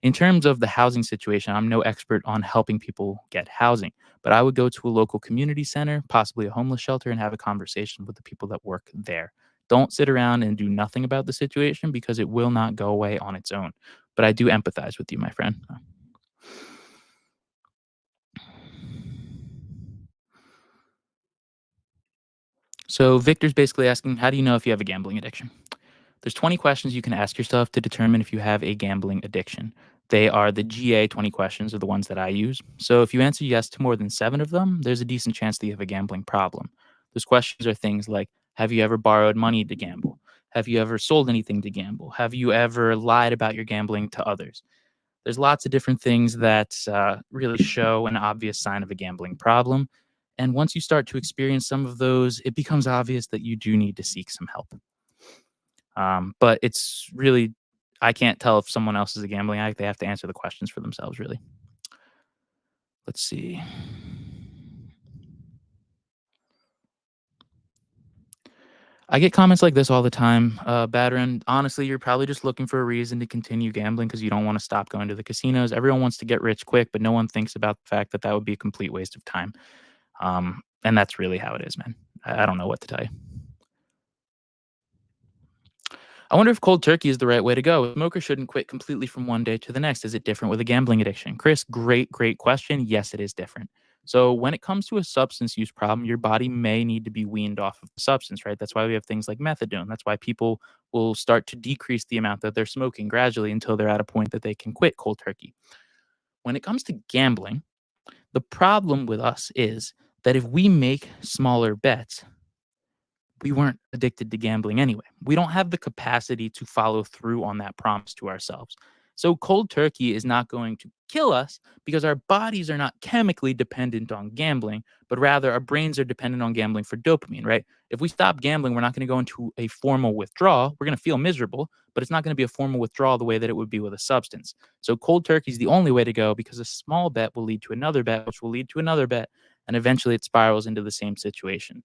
In terms of the housing situation, I'm no expert on helping people get housing, but I would go to a local community center, possibly a homeless shelter, and have a conversation with the people that work there. Don't sit around and do nothing about the situation because it will not go away on its own. But I do empathize with you, my friend. So Victor's basically asking, how do you know if you have a gambling addiction? There's 20 questions you can ask yourself to determine if you have a gambling addiction. They are the GA 20 questions, are the ones that I use. So if you answer yes to more than 7 of them, there's a decent chance that you have a gambling problem. Those questions are things like, have you ever borrowed money to gamble? Have you ever sold anything to gamble? Have you ever lied about your gambling to others? There's lots of different things that really show an obvious sign of a gambling problem. And once you start to experience some of those, it becomes obvious that you do need to seek some help. But it's really, I can't tell if someone else is a gambling addict. They have to answer the questions for themselves, really. Let's see. I get comments like this all the time. Badron, honestly, you're probably just looking for a reason to continue gambling because you don't want to stop going to the casinos. Everyone wants to get rich quick, but no one thinks about the fact that that would be a complete waste of time. And that's really how it is, man. I don't know what to tell you. I wonder if cold turkey is the right way to go. A smoker shouldn't quit completely from one day to the next. Is it different with a gambling addiction? Chris, great question. Yes, it is different. So, when it comes to a substance use problem, your body may need to be weaned off of the substance, right? That's why we have things like methadone. That's why people will start to decrease the amount that they're smoking gradually until they're at a point that they can quit cold turkey. When it comes to gambling, the problem with us is that if we make smaller bets, we weren't addicted to gambling anyway. We don't have the capacity to follow through on that promise to ourselves. So cold turkey is not going to kill us because our bodies are not chemically dependent on gambling, but rather our brains are dependent on gambling for dopamine, right? If we stop gambling, we're not going to go into a formal withdrawal. We're going to feel miserable, but it's not going to be a formal withdrawal the way that it would be with a substance. So cold turkey is the only way to go because a small bet will lead to another bet, which will lead to another bet, and eventually it spirals into the same situation.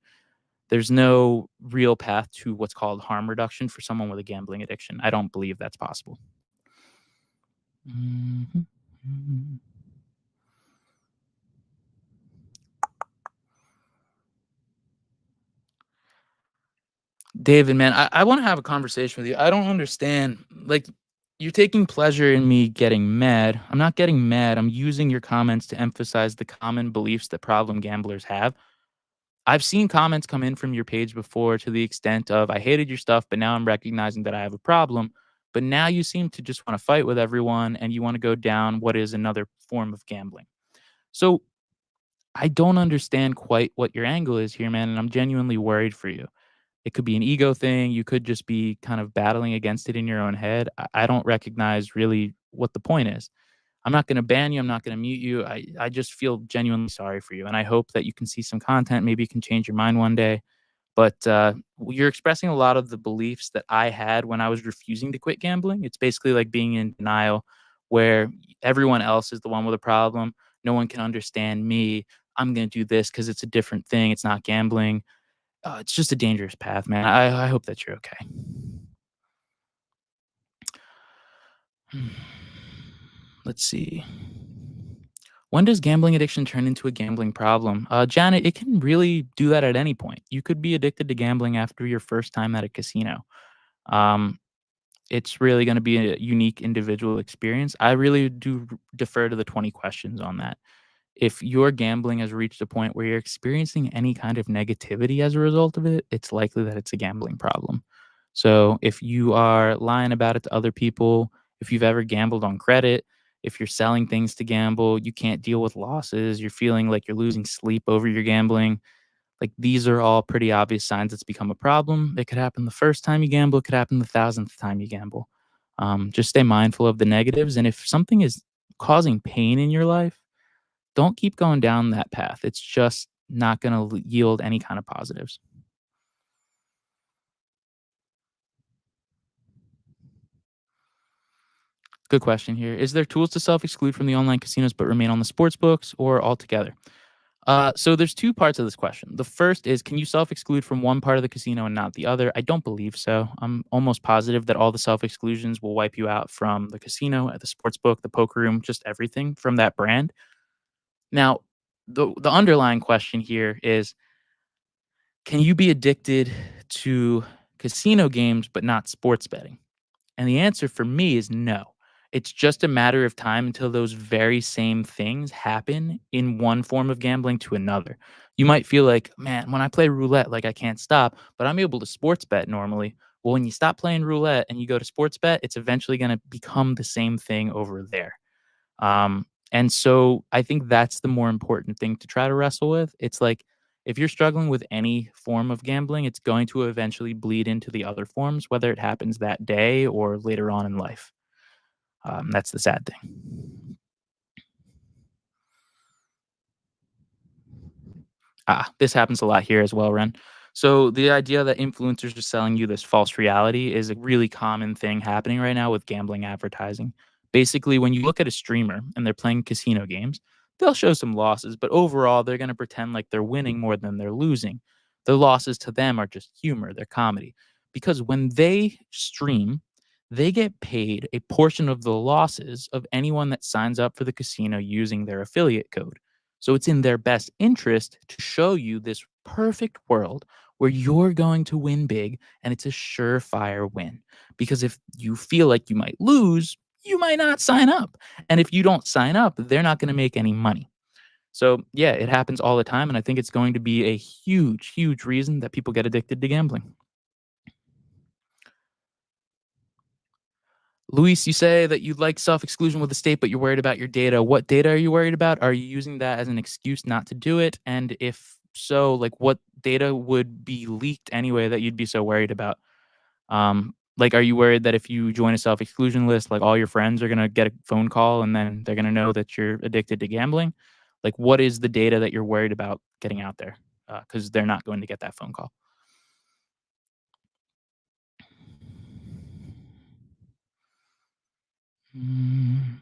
There's no real path to what's called harm reduction for someone with a gambling addiction. I don't believe that's possible. Mhm. Mhm. David, man, I want to have a conversation with you. I don't understand. Like, you're taking pleasure in me getting mad. I'm not getting mad. I'm using your comments to emphasize the common beliefs that problem gamblers have. I've seen comments come in from your page before to the extent of, I hated your stuff, but now I'm recognizing that I have a problem. But now you seem to just want to fight with everyone and you want to go down what is another form of gambling. So I don't understand quite what your angle is here, man. And I'm genuinely worried for you. It could be an ego thing. You could just be kind of battling against it in your own head. I don't recognize really what the point is. I'm not going to ban you. I'm not going to mute you. I just feel genuinely sorry for you. And I hope that you can see some content. Maybe you can change your mind one day. But you're expressing a lot of the beliefs that I had when I was refusing to quit gambling. It's basically like being in denial, where everyone else is the one with a problem. No one can understand me. I'm going to do this because it's a different thing. It's not gambling. It's just a dangerous path, man. I hope that you're okay. Let's see. When does gambling addiction turn into a gambling problem? Janet, it can really do that at any point. You could be addicted to gambling after your first time at a casino. Um, it's really going to be a unique individual experience. I really do defer to the 20 questions on that. If your gambling has reached a point where you're experiencing any kind of negativity as a result of it, it's likely that it's a gambling problem. So if you are lying about it to other people, if you've ever gambled on credit, if you're selling things to gamble, you can't deal with losses, you're feeling like you're losing sleep over your gambling, like these are all pretty obvious signs it's become a problem. It could happen the first time you gamble, it could happen the thousandth time you gamble. Just stay mindful of the negatives. And if something is causing pain in your life, don't keep going down that path. It's just not going to yield any kind of positives. Good question here. Is there tools to self exclude from the online casinos but remain on the sports books or altogether? So there's two parts of this question. The first is, can you self exclude from one part of the casino and not the other? I don't believe so. I'm almost positive that all the self exclusions will wipe you out from the casino, at the sports book, the poker room, just everything from that brand. Now, the underlying question here is, can you be addicted to casino games but not sports betting? And the answer for me is no. It's just a matter of time until those very same things happen in one form of gambling to another. You might feel like, man, when I play roulette, like I can't stop, but I'm able to sports bet normally. Well, when you stop playing roulette and you go to sports bet, it's eventually going to become the same thing over there. And so I think that's the more important thing to try to wrestle with. It's like if you're struggling with any form of gambling, it's going to eventually bleed into the other forms, whether it happens that day or later on in life. That's the sad thing. This happens a lot here as well, Ren. So the idea that influencers are selling you this false reality is a really common thing happening right now with gambling advertising. Basically, when you look at a streamer and they're playing casino games, they'll show some losses, but overall, they're going to pretend like they're winning more than they're losing. The losses to them are just humor, they're comedy. Because when they stream, they get paid a portion of the losses of anyone that signs up for the casino using their affiliate code. So it's in their best interest to show you this perfect world where you're going to win big and it's a surefire win. Because if you feel like you might lose, you might not sign up. And if you don't sign up, they're not going to make any money. So, yeah, it happens all the time. And I think it's going to be a huge, huge reason that people get addicted to gambling. Luis, you say that you'd like self exclusion with the state, but you're worried about your data. What data are you worried about? Are you using that as an excuse not to do it? And if so, like what data would be leaked anyway that you'd be so worried about? Like, are you worried that if you join a self exclusion list, like all your friends are going to get a phone call and then they're going to know that you're addicted to gambling? Like, what is the data that you're worried about getting out there? Because they're not going to get that phone call. Mm.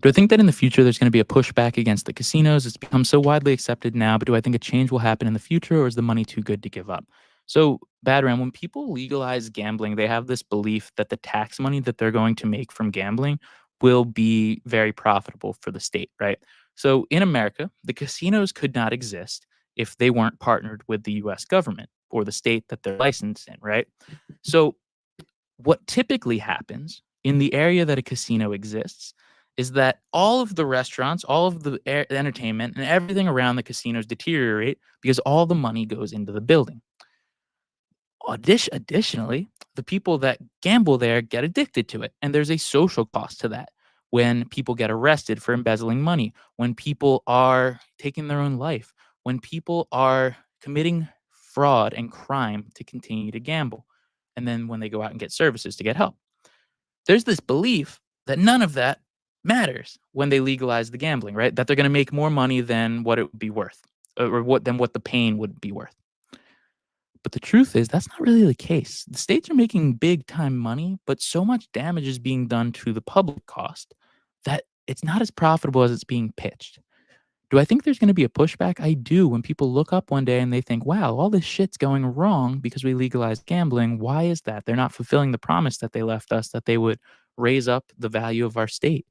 Do I think that in the future there's going to be a pushback against the casinos? It's become so widely accepted now, but do I think a change will happen in the future or is the money too good to give up? So, Badram, when people legalize gambling, they have this belief that the tax money that they're going to make from gambling will be very profitable for the state, right? So, in America, the casinos could not exist if they weren't partnered with the US government or the state that they're licensed in, right? So, what typically happens in the area that a casino exists is that all of the restaurants, all of the entertainment, and everything around the casinos deteriorate because all the money goes into the building. Additionally, the people that gamble there get addicted to it, and there's a social cost to that. When people get arrested for embezzling money, when people are taking their own life, when people are committing fraud and crime to continue to gamble. And then when they go out and get services to get help, there's this belief that none of that matters when they legalize the gambling, right? That they're going to make more money than what it would be worth, or what the pain would be worth. But the truth is that's not really the case. The states are making big time money, but so much damage is being done to the public cost that it's not as profitable as it's being pitched. Do I think there's going to be a pushback? I do. When people look up one day and they think, wow, all this shit's going wrong because we legalized gambling. Why is that? They're not fulfilling the promise that they left us that they would raise up the value of our state.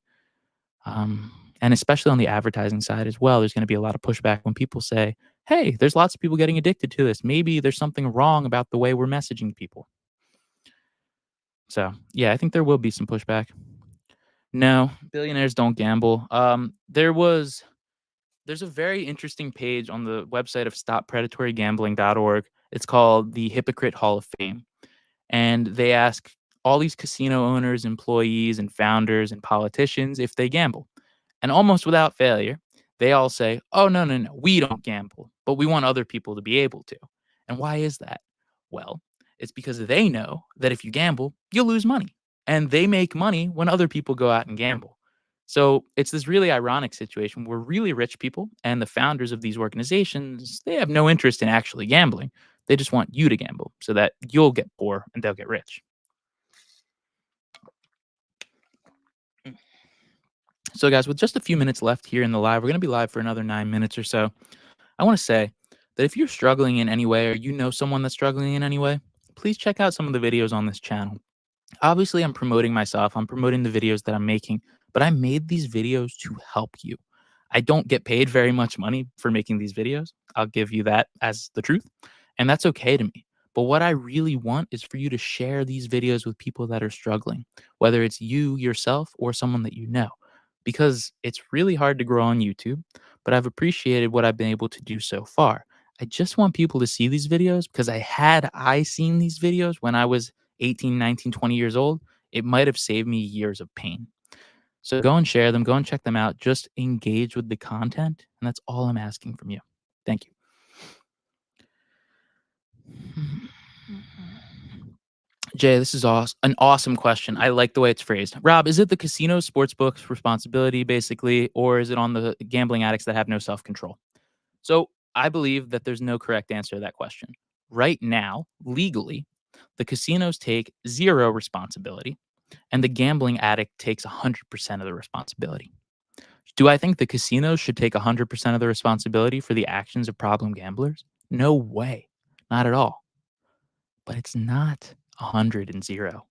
Um, and especially on the advertising side as well, there's going to be a lot of pushback when people say, hey, there's lots of people getting addicted to this. Maybe there's something wrong about the way we're messaging people. So, yeah, I think there will be some pushback. No, billionaires don't gamble. There's a very interesting page on the website of stoppredatorygambling.org. It's called the Hypocrite Hall of Fame. And they ask all these casino owners, employees, and founders and politicians if they gamble. And almost without failure, they all say, oh, no, no, no, we don't gamble, but we want other people to be able to. And why is that? Well, it's because they know that if you gamble, you'll lose money. And they make money when other people go out and gamble. So it's this really ironic situation where really rich people and the founders of these organizations, they have no interest in actually gambling. They just want you to gamble so that you'll get poor and they'll get rich. So, guys, with just a few minutes left here in the live, we're going to be live for another 9 minutes or so. I want to say that if you're struggling in any way or you know someone that's struggling in any way, please check out some of the videos on this channel. Obviously, I'm promoting myself, I'm promoting the videos that I'm making, but I made these videos to help you. I don't get paid very much money for making these videos. I'll give you that as the truth, and that's okay to me. But what I really want is for you to share these videos with people that are struggling, whether it's you yourself or someone that you know, because it's really hard to grow on YouTube, but I've appreciated what I've been able to do so far. I just want people to see these videos because I seen these videos when I was 18, 19, 20 years old, it might have saved me years of pain. So go and share them, go and check them out. Just engage with the content. And that's all I'm asking from you. Thank you. Jay, this is an awesome question. I like the way it's phrased. Rob, is it the casino sportsbook's responsibility, basically, or is it on the gambling addicts that have no self control? So I believe that there's no correct answer to that question. Right now, legally, the casinos take zero responsibility and the gambling addict takes 100% of the responsibility. Do I think the casinos should take 100% of the responsibility for the actions of problem gamblers? No way. Not at all. But it's not 100 and 0.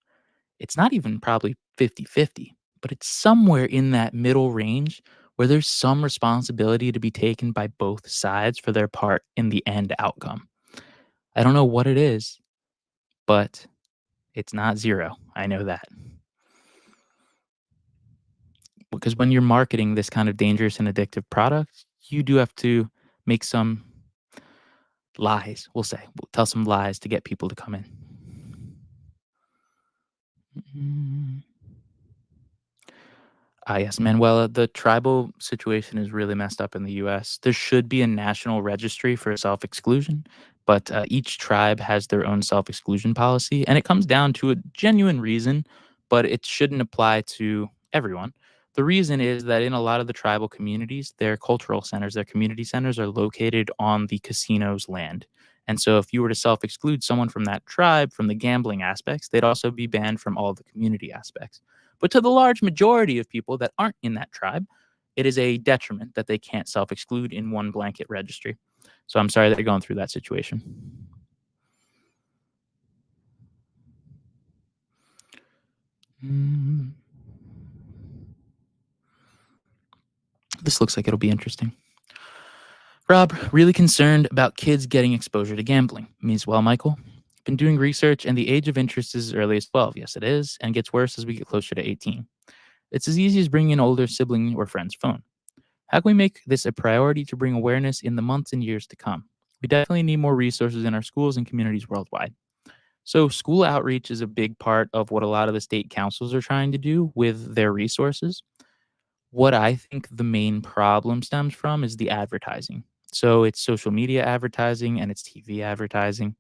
It's not even probably 50-50, but it's somewhere in that middle range where there's some responsibility to be taken by both sides for their part in the end outcome. I don't know what it is, but it's not 0. I know that. Because when you're marketing this kind of dangerous and addictive product, you do have to make some lies, we'll tell some lies to get people to come in. Mm. Yes, Manuela, the tribal situation is really messed up in the US. There should be a national registry for self exclusion, but each tribe has their own self exclusion policy. And it comes down to a genuine reason, but it shouldn't apply to everyone. The reason is that in a lot of the tribal communities, their cultural centers, their community centers are located on the casino's land. And so if you were to self exclude someone from that tribe from the gambling aspects, they'd also be banned from all the community aspects. But to the large majority of people that aren't in that tribe, it is a detriment that they can't self exclude in one blanket registry. So I'm sorry that you're going through that situation. Mm. This looks like it'll be interesting. Rob, really concerned about kids getting exposure to gambling. Me as well, Michael. Been doing research, and the age of interest is as early as 12. Yes, it is, and gets worse as we get closer to 18. It's as easy as bringing an older sibling or friend's phone. How can we make this a priority to bring awareness in the months and years to come? We definitely need more resources in our schools and communities worldwide. So, school outreach is a big part of what a lot of the state councils are trying to do with their resources. What I think the main problem stems from is the advertising. So it's social media advertising and it's TV advertising.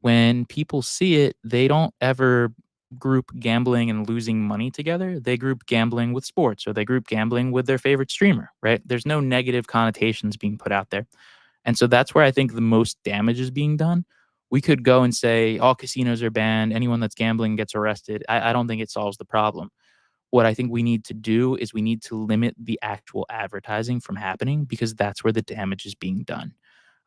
When people see it, they don't ever group gambling and losing money together. They group gambling with sports or they group gambling with their favorite streamer, right? There's no negative connotations being put out there. And so that's where I think the most damage is being done. We could go and say all casinos are banned, anyone that's gambling gets arrested. I don't think it solves the problem. What I think we need to do is we need to limit the actual advertising from happening because that's where the damage is being done.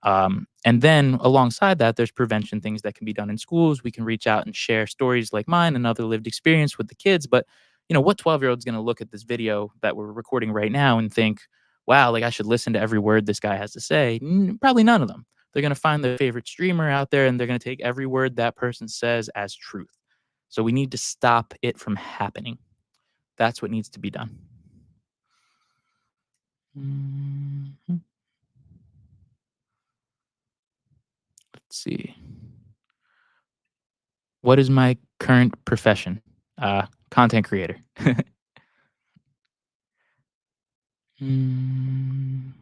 And then alongside that, there's prevention things that can be done in schools. We can reach out and share stories like mine and other lived experience with the kids. But what 12-year-old is going to look at this video that we're recording right now and think, "Wow, like I should listen to every word this guy has to say"? Probably none of them. They're going to find their favorite streamer out there and they're going to take every word that person says as truth. So we need to stop it from happening. That's what needs to be done. Mhm. Let's see. What is my current profession? Content creator. Mm,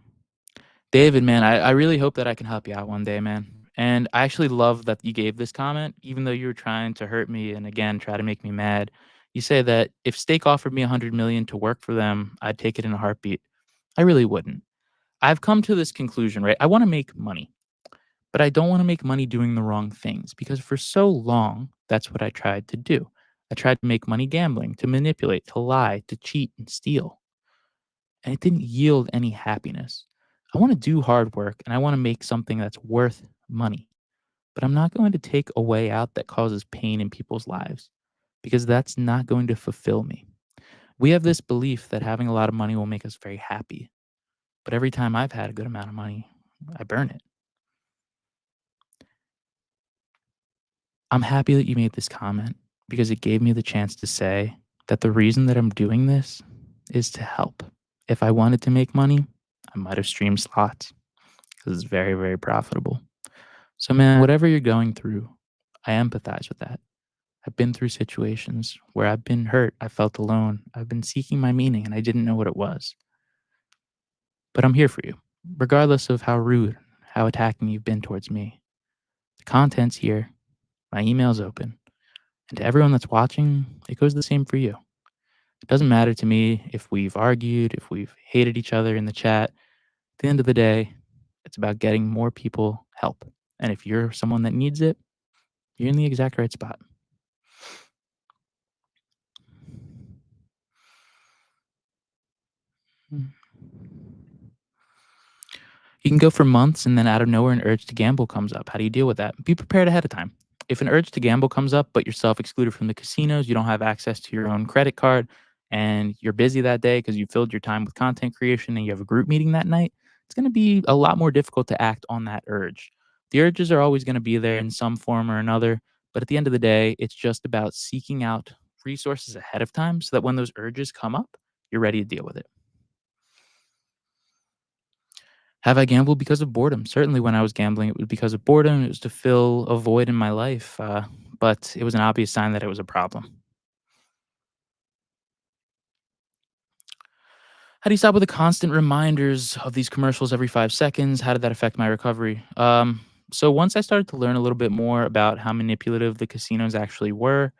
David, man, I really hope that I can help you out one day, man. And I actually love that you gave this comment, even though you were trying to hurt me and again try to make me mad. You say that if Stake offered me 100 million to work for them, I'd take it in a heartbeat. I really wouldn't. I've come to this conclusion, right? I want to make money, but I don't want to make money doing the wrong things because for so long, that's what I tried to do. I tried to make money gambling, to manipulate, to lie, to cheat and steal. And it didn't yield any happiness. I want to do hard work and I want to make something that's worth money, but I'm not going to take a way out that causes pain in people's lives because that's not going to fulfill me. We have this belief that having a lot of money will make us very happy, but every time I've had a good amount of money, I burn it. I'm happy that you made this comment because it gave me the chance to say that the reason that I'm doing this is to help. If I wanted to make money, I might have streamed slots because it's very, very profitable. So, man, whatever you're going through, I empathize with that. I've been through situations where I've been hurt, I felt alone, I've been seeking my meaning and I didn't know what it was. But I'm here for you, regardless of how rude, how attacking you've been towards me. The content's here, my email's open, and to everyone that's watching, it goes the same for you. It doesn't matter to me if we've argued, if we've hated each other in the chat. At the end of the day, it's about getting more people help. And if you're someone that needs it, you're in the exact right spot. Mm. You can go for months and then out of nowhere an urge to gamble comes up. How do you deal with that? Be prepared ahead of time. If an urge to gamble comes up, but you're self excluded from the casinos, you don't have access to your own credit card, and you're busy that day because you filled your time with content creation and you have a group meeting that night, it's going to be a lot more difficult to act on that urge. The urges are always going to be there in some form or another, but at the end of the day, it's just about seeking out resources ahead of time so that when those urges come up, you're ready to deal with it. Have I gambled because of boredom? Certainly, when I was gambling, it was because of boredom. It was to fill a void in my life, but it was an obvious sign that it was a problem. How do you stop with the constant reminders of these commercials every 5 seconds? How did that affect my recovery? So once I started to learn a little bit more about how manipulative the casinos actually were,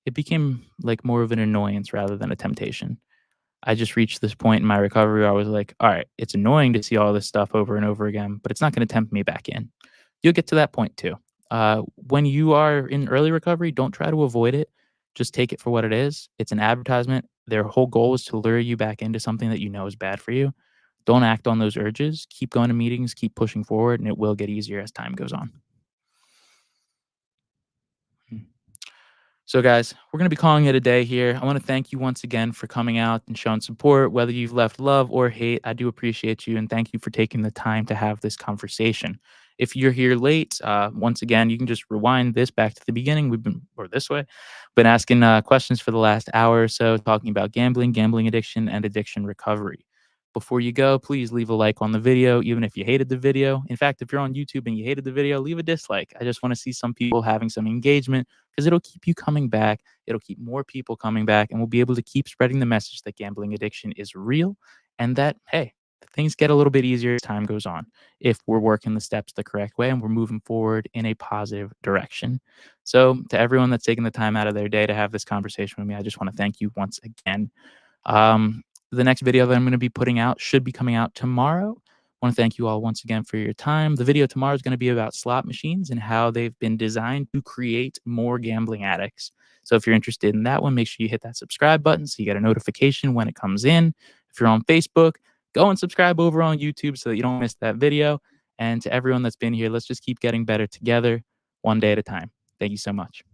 it became like more of an annoyance rather than a temptation. I just reached this point in my recovery where I was like, all right, it's annoying to see all this stuff over and over again, but it's not going to tempt me back in. You'll get to that point too. When you are in early recovery, don't try to avoid it. Just take it for what it is. It's an advertisement. Their whole goal is to lure you back into something that you know is bad for you. Don't act on those urges. Keep going to meetings, keep pushing forward, and it will get easier as time goes on. Mm. So, guys, we're going to be calling it a day here. I want to thank you once again for coming out and showing support, whether you've left love or hate. I do appreciate you and thank you for taking the time to have this conversation. If you're here late, once again, you can just rewind this back to the beginning. We've been, or this way, been asking questions for the last hour or so, talking about gambling, gambling addiction, and addiction recovery. Before you go, please leave a like on the video, even if you hated the video. In fact, if you're on YouTube and you hated the video, leave a dislike. I just want to see some people having some engagement because it'll keep you coming back. It'll keep more people coming back, and we'll be able to keep spreading the message that gambling addiction is real and that, hey, things get a little bit easier as time goes on if we're working the steps the correct way and we're moving forward in a positive direction. So, to everyone that's taking the time out of their day to have this conversation with me, I just want to thank you once again. um, the next video that I'm going to be putting out should be coming out tomorrow. I want to thank you all once again for your time. The video tomorrow is going to be about slot machines and how they've been designed to create more gambling addicts. So if you're interested in that one, make sure you hit that subscribe button so you get a notification when it comes in. If you're on Facebook, go and subscribe over on YouTube so that you don't miss that video. And to everyone that's been here, let's just keep getting better together, one day at a time. Thank you so much.